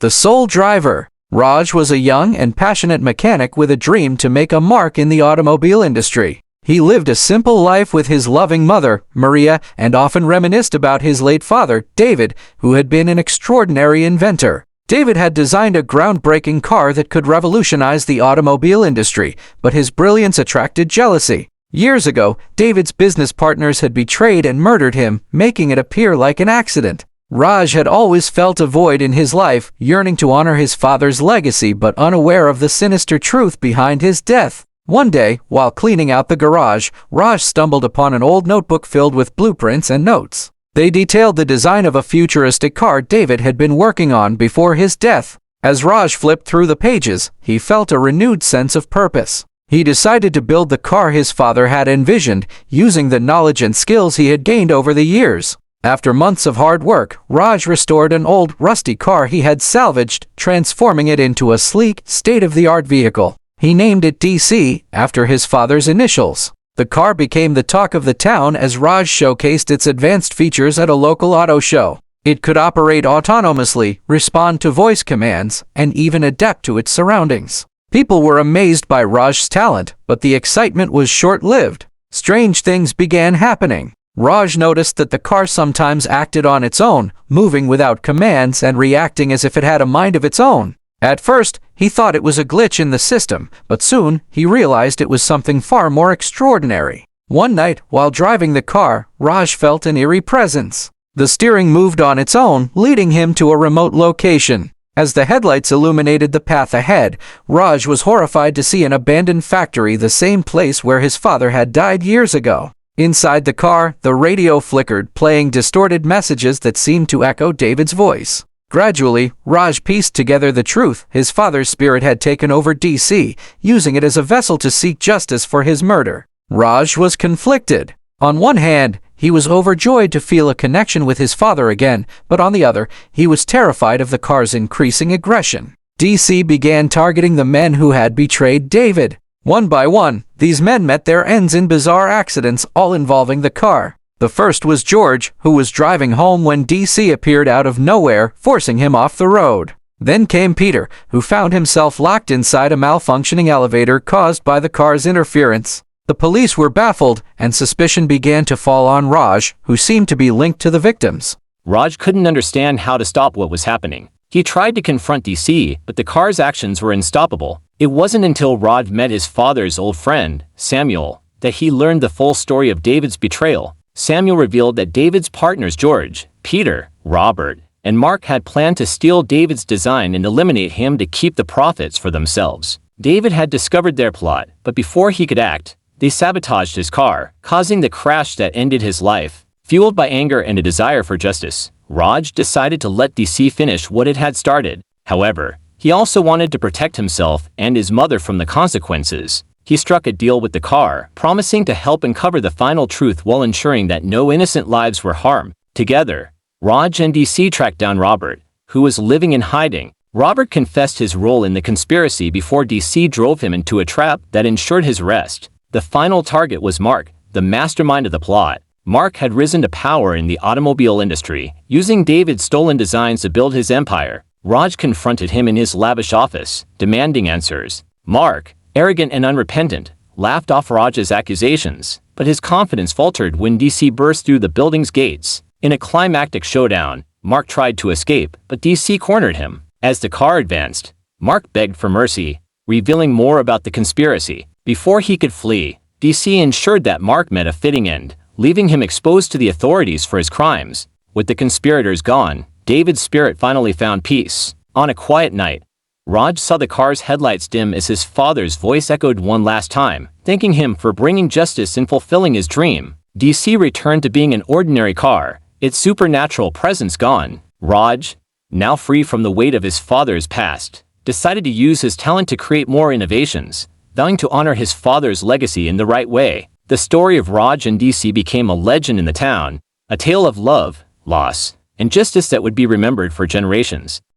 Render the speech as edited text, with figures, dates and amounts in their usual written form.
The Sole Driver. Raj was a young and passionate mechanic with a dream to make a mark in the automobile industry. He lived a simple life with his loving mother, Maria, and often reminisced about his late father, David, who had been an extraordinary inventor. David had designed a groundbreaking car that could revolutionize the automobile industry, but his brilliance attracted jealousy. Years ago, David's business partners had betrayed and murdered him, making it appear like an accident. Raj had always felt a void in his life, yearning to honor his father's legacy but unaware of the sinister truth behind his death. One day, while cleaning out the garage, Raj stumbled upon an old notebook filled with blueprints and notes. They detailed the design of a futuristic car David had been working on before his death. As Raj flipped through the pages, he felt a renewed sense of purpose. He decided to build the car his father had envisioned, using the knowledge and skills he had gained over the years. After months of hard work, Raj restored an old, rusty car he had salvaged, transforming it into a sleek, state-of-the-art vehicle. He named it DC, after his father's initials. The car became the talk of the town as Raj showcased its advanced features at a local auto show. It could operate autonomously, respond to voice commands, and even adapt to its surroundings. People were amazed by Raj's talent, but the excitement was short-lived. Strange things began happening. Raj noticed that the car sometimes acted on its own, moving without commands and reacting as if it had a mind of its own. At first, he thought it was a glitch in the system, but soon he realized it was something far more extraordinary. One night, while driving the car, Raj felt an eerie presence. The steering moved on its own, leading him to a remote location. As the headlights illuminated the path ahead, Raj was horrified to see an abandoned factory, the same place where his father had died years ago. Inside the car, the radio flickered, playing distorted messages that seemed to echo David's voice. Gradually, Raj pieced together the truth. His father's spirit had taken over DC, using it as a vessel to seek justice for his murder. Raj was conflicted. On one hand, he was overjoyed to feel a connection with his father again, but on the other, he was terrified of the car's increasing aggression. DC began targeting the men who had betrayed David. One by one, these men met their ends in bizarre accidents, all involving the car. The first was George, who was driving home when DC appeared out of nowhere, forcing him off the road. Then came Peter, who found himself locked inside a malfunctioning elevator caused by the car's interference. The police were baffled, and suspicion began to fall on Raj, who seemed to be linked to the victims. Raj couldn't understand how to stop what was happening. He tried to confront DC, but the car's actions were unstoppable. It wasn't until Raj met his father's old friend, Samuel, that he learned the full story of David's betrayal. Samuel revealed that David's partners George, Peter, Robert, and Mark had planned to steal David's design and eliminate him to keep the profits for themselves. David had discovered their plot, but before he could act, they sabotaged his car, causing the crash that ended his life. Fueled by anger and a desire for justice, Raj decided to let DC finish what it had started. However, he also wanted to protect himself and his mother from the consequences. He struck a deal with the car, promising to help uncover the final truth while ensuring that no innocent lives were harmed. Together, Raj and DC tracked down Robert, who was living in hiding. Robert confessed his role in the conspiracy before DC drove him into a trap that ensured his arrest. The final target was Mark, the mastermind of the plot. Mark had risen to power in the automobile industry, using David's stolen designs to build his empire. Raj confronted him in his lavish office, demanding answers. Mark, arrogant and unrepentant, laughed off Raj's accusations, but his confidence faltered when DC burst through the building's gates. In a climactic showdown, Mark tried to escape, but DC cornered him. As the car advanced, Mark begged for mercy, revealing more about the conspiracy. Before he could flee, DC ensured that Mark met a fitting end, leaving him exposed to the authorities for his crimes. With the conspirators gone, David's spirit finally found peace. On a quiet night, Raj saw the car's headlights dim as his father's voice echoed one last time, thanking him for bringing justice and fulfilling his dream. DC returned to being an ordinary car, its supernatural presence gone. Raj, now free from the weight of his father's past, decided to use his talent to create more innovations, vowing to honor his father's legacy in the right way. The story of Raj and DC became a legend in the town, a tale of love, loss, and justice that would be remembered for generations.